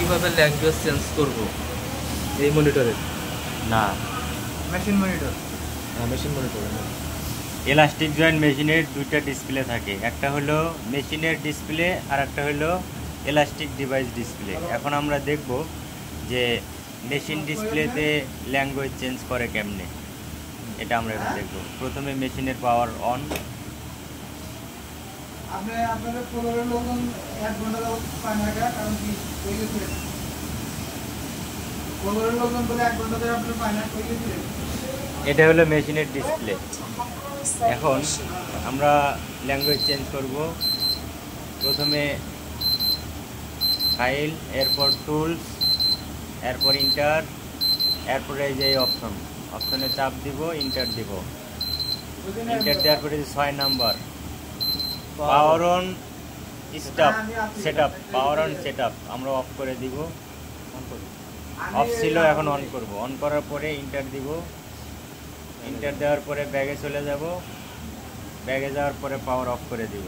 কিভাবে language change করব এই মনিটরে? না, মেশিন মনিটর। হ্যাঁ, মেশিন মনিটরে না। ইলাস্টিক জয়েন্ট মেশিনের দুইটা ডিসপ্লে থাকে, একটা হলো মেশিনের ডিসপ্লে আর একটা হলো ইলাস্টিক ডিভাইস ডিসপ্লে। এখন আমরা দেখব যে মেশিন ডিসপ্লেতে ল্যাঙ্গুয়েজ চেঞ্জ করে কেমনে, এটা আমরা এখন দেখব। প্রথমে মেশিনের পাওয়ার অন। আপনাদের ফলোয়ারের লোকজন 1 ঘন্টা যাবত পায় না, কারণ কি কই গেছিলেন? ফলোয়ারের লোকজন বলে 1 ঘন্টা ধরে আপনারা পায় না, কই গেছিলেন? এটা হলো মেশিনের ডিসপ্লে। এখন আমরা ল্যাঙ্গুয়েজ চেঞ্জ করব। প্রথমে ফাইল, এরপর টুলস, এরপর ইন্টার, এরপরে এই যে অপশনে চাপ দিব, ইন্টার দিব। ইন্টার দেওয়ার পরে 6 number power on stop setup, power on setup আমরা অফ করে দিব। অফ ছিল, এখন অন করব। অন করার পরে ইন্টার দিব। ইন্টার দেওয়ার পরে ব্যাগে চলে যাব। ব্যাগে যাওয়ার পরে পাওয়ার অফ করে দিব।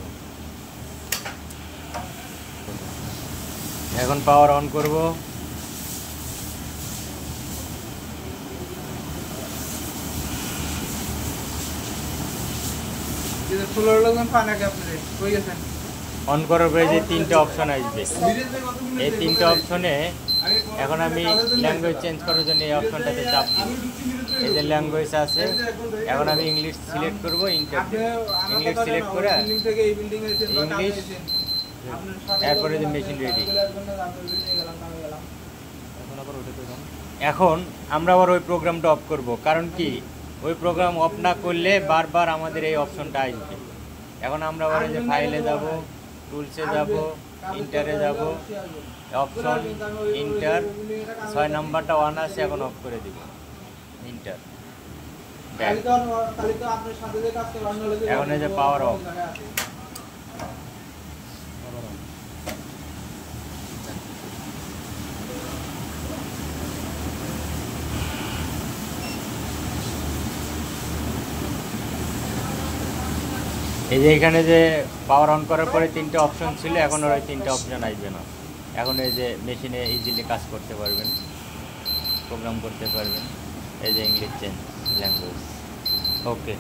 এখন পাওয়ার অন করব। ফলোয়ারের লোকজন পায় না, আপনাদের কই গেছেন? অন করার পরে যে 3টে অপশন আসবে, এই 3টে অপশনে এখন আমি ল্যাঙ্গুয়েজ চেঞ্জ করার জন্য এই অপশনটাতে চাপ দিই। এই যে ল্যাঙ্গুয়েজ আছে, এখন আমি ইংলিশ সিলেক্ট করব। ইন্টার ইংলিশ সিলেক্ট করে ইংলিশ, এরপরে যে মেশিন রেডি। এখন আমরা আবার ওই প্রোগ্রামটা অফ করব, কারণ কি ওই প্রোগ্রাম অফ না করলে বারবার আমাদের এই অপশনটা আসবে। এখন আমরা আবার যে ফাইলে যাব, টুলসে যাব, ইন্টারে যাব, অপশন ইন্টার, 6 নাম্বারটা অন আছে, এখন অফ করে দিব। Inter back. এখন এই যে পাওয়ার অফ। এই যে এখানে যে পাওয়ার অন করার পরে 3টে অপশন ছিল, এখন ওই 3টে অপশন আসবে না। এখন এই যে মেশিনে ইজিলি কাজ করতে পারবেন, প্রোগ্রাম করতে পারবেন। এই যে ইংলিশ চেঞ্জ ল্যাঙ্গুয়েজ। ওকে।